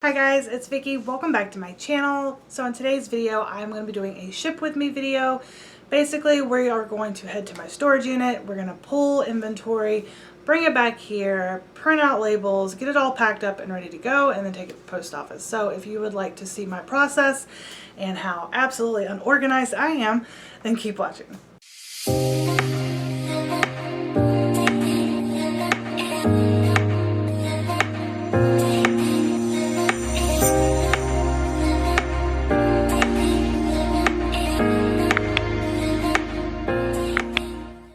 Hi guys, it's Vicky. Welcome back to my channel. So in today's video, I'm going to be doing a ship with me video. Basically, we are going to head to my storage unit. We're going to pull inventory, bring it back here, print out labels, get it all packed up and ready to go, and then take it to the post office. So if you would like to see my process and how absolutely unorganized I am, then keep watching.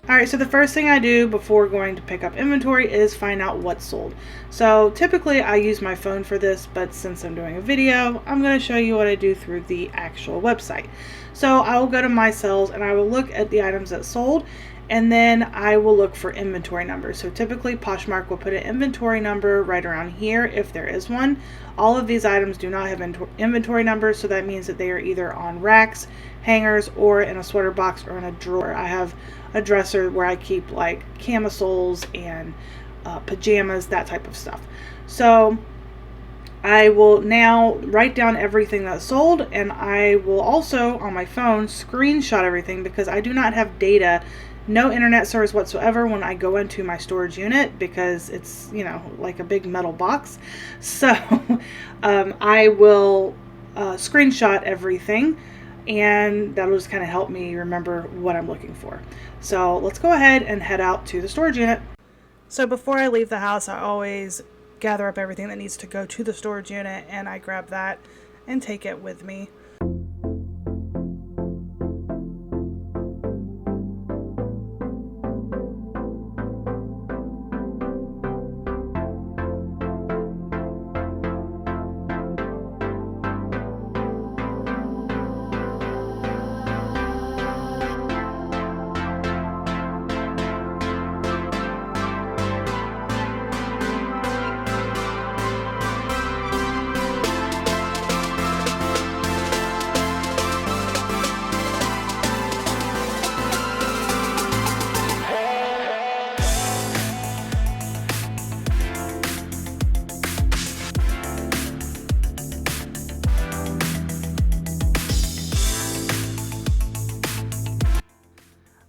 Alright, so the first thing I do before going to pick up inventory is find out what's sold. So typically I use my phone for this, but since I'm doing a video, I'm going to show you what I do through the actual website. So I will go to my sales and I will look at the items that sold, and then I will look for inventory numbers. So typically Poshmark will put an inventory number right around here if there is one. All of these items do not have inventory numbers, so that means that they are either on racks, hangers, or in a sweater box or in a drawer. I have a dresser where I keep like camisoles and pajamas, that type of stuff. So I will now write down everything that's sold, and I will also on my phone screenshot everything because I do not have data, no internet service whatsoever when I go into my storage unit because it's, you know, like a big metal box. So I will screenshot everything, and that'll just kind of help me remember what I'm looking for. So let's go ahead and head out to the storage unit. So before I leave the house, I always gather up everything that needs to go to the storage unit, and I grab that and take it with me.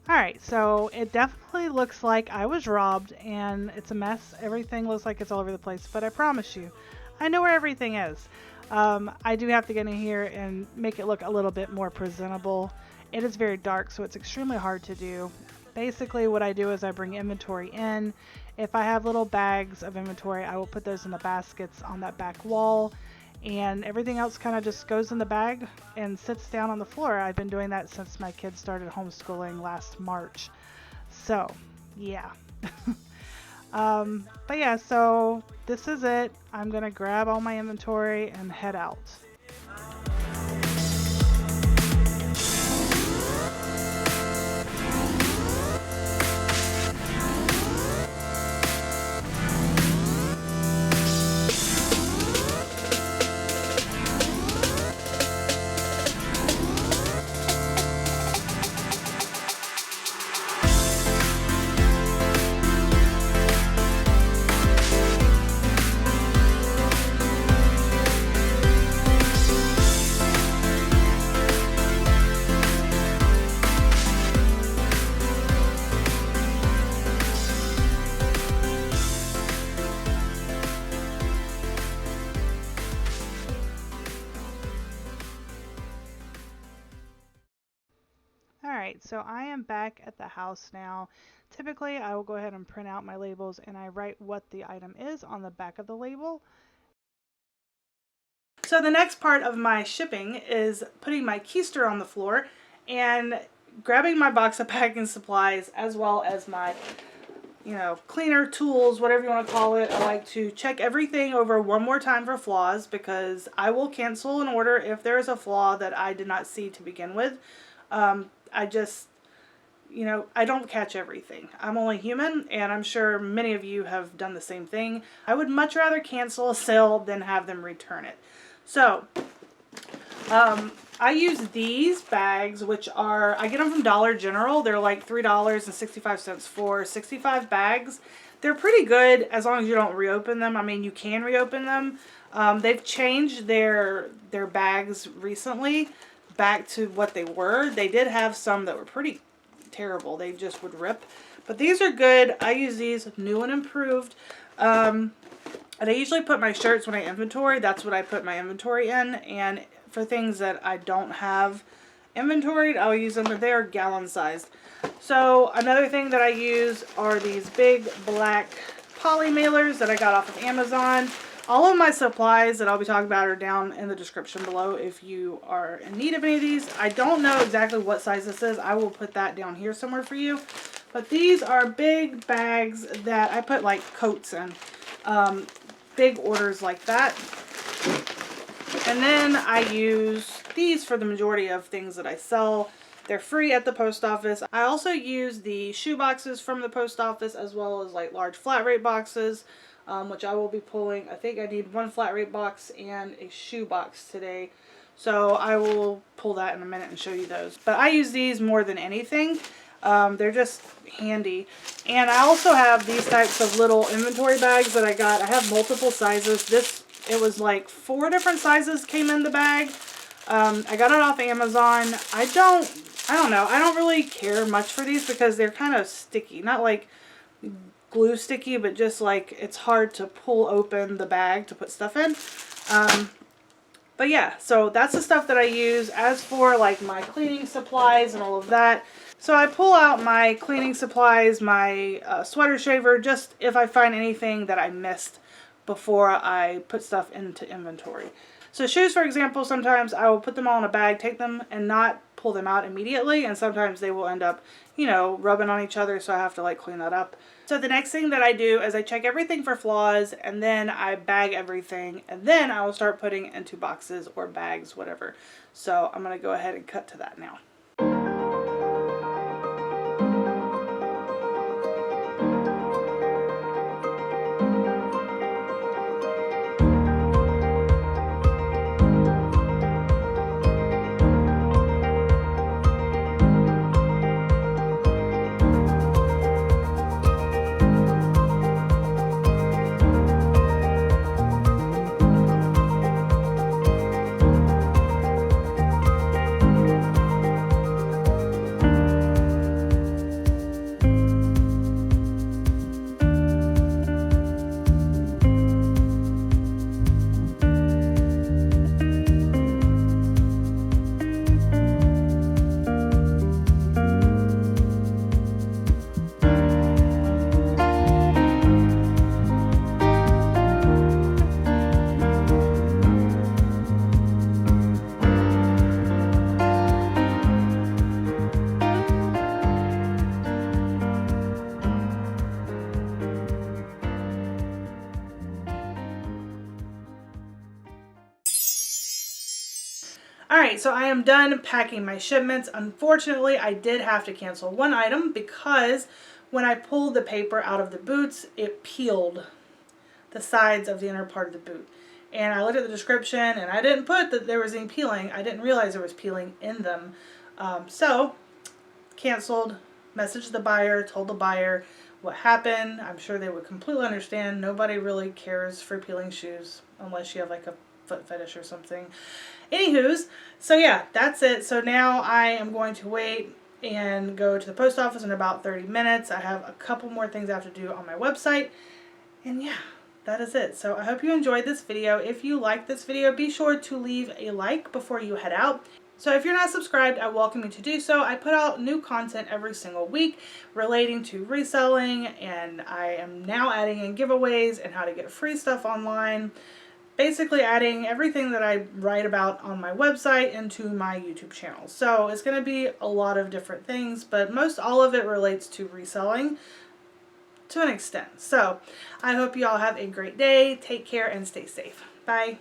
Alright, so it definitely looks like I was robbed and it's a mess. Everything looks like it's all over the place, but I promise you, I know where everything is. I do have to get in here and make it look a little bit more presentable. It is very dark, so it's extremely hard to do. Basically, what I do is I bring inventory in. If I have little bags of inventory, I will put those in the baskets on that back wall, and everything else kind of just goes in the bag and sits down on the floor. I've been doing that since my kids started homeschooling last March. So, yeah. But yeah, so this is it. I'm going to grab all my inventory and head out. Alright, so I am back at the house now. Typically, I will go ahead and print out my labels and I write what the item is on the back of the label. So the next part of my shipping is putting my keister on the floor and grabbing my box of packing supplies as well as my, cleaner tools, whatever you want to call it. I like to check everything over one more time for flaws because I will cancel an order if there is a flaw that I did not see to begin with. I just, I don't catch everything. I'm only human, and I'm sure many of you have done the same thing. I would much rather cancel a sale than have them return it. So, I use these bags, which are, I get them from Dollar General. They're like $3.65 for 65 bags. They're pretty good as long as you don't reopen them. I mean, you can reopen them. They've changed their bags recently back to what they were. They did have some that were pretty terrible. They just would rip. But these are good. I use these new and improved. And I usually put my shirts when I inventory. That's what I put my inventory in. And for things that I don't have inventoried, I'll use them, but they're gallon sized. So another thing that I use are these big black poly mailers that I got off of Amazon. All of my supplies that I'll be talking about are down in the description below if you are in need of any of these. I don't know exactly what size this is. I will put that down here somewhere for you. But these are big bags that I put like coats in. Big orders like that. And then I use these for the majority of things that I sell. They're free at the post office. I also use the shoe boxes from the post office as well as like large flat rate boxes, which I will be pulling. I think I need one flat rate box and a shoe box today. So I will pull that in a minute and show you those. But I use these more than anything. They're just handy. And I also have these types of little inventory bags that I got. I have multiple sizes. It was like 4 different sizes came in the bag. I got it off Amazon. I don't know. I don't really care much for these because they're kind of sticky. Not like glue sticky, but just like it's hard to pull open the bag to put stuff in. But yeah, so that's the stuff that I use. As for like my cleaning supplies and all of that, so I pull out my cleaning supplies, my sweater shaver, just if I find anything that I missed before I put stuff into inventory. So shoes, for example, sometimes I will put them all in a bag, take them and not pull them out immediately, and sometimes they will end up, you know, rubbing on each other, so I have to like clean that up. So the next thing that I do is I check everything for flaws, and then I bag everything, and then I will start putting it into boxes or bags, whatever. So I'm going to go ahead and cut to that now. Alright, so I am done packing my shipments. Unfortunately, I did have to cancel one item because when I pulled the paper out of the boots, it peeled the sides of the inner part of the boot. And I looked at the description and I didn't put that there was any peeling. I didn't realize there was peeling in them. So, canceled, messaged the buyer, told the buyer what happened. I'm sure they would completely understand. Nobody really cares for peeling shoes unless you have like a foot fetish or something. Anywho's, so yeah, that's it. So now I am going to wait and go to the post office in about 30 minutes. I have a couple more things I have to do on my website. And yeah, that is it. So I hope you enjoyed this video. If you liked this video, be sure to leave a like before you head out. So if you're not subscribed, I welcome you to do so. I put out new content every single week relating to reselling, and I am now adding in giveaways and how to get free stuff online. Basically adding everything that I write about on my website into my YouTube channel. So it's going to be a lot of different things, but most all of it relates to reselling to an extent. So I hope you all have a great day. Take care and stay safe. Bye.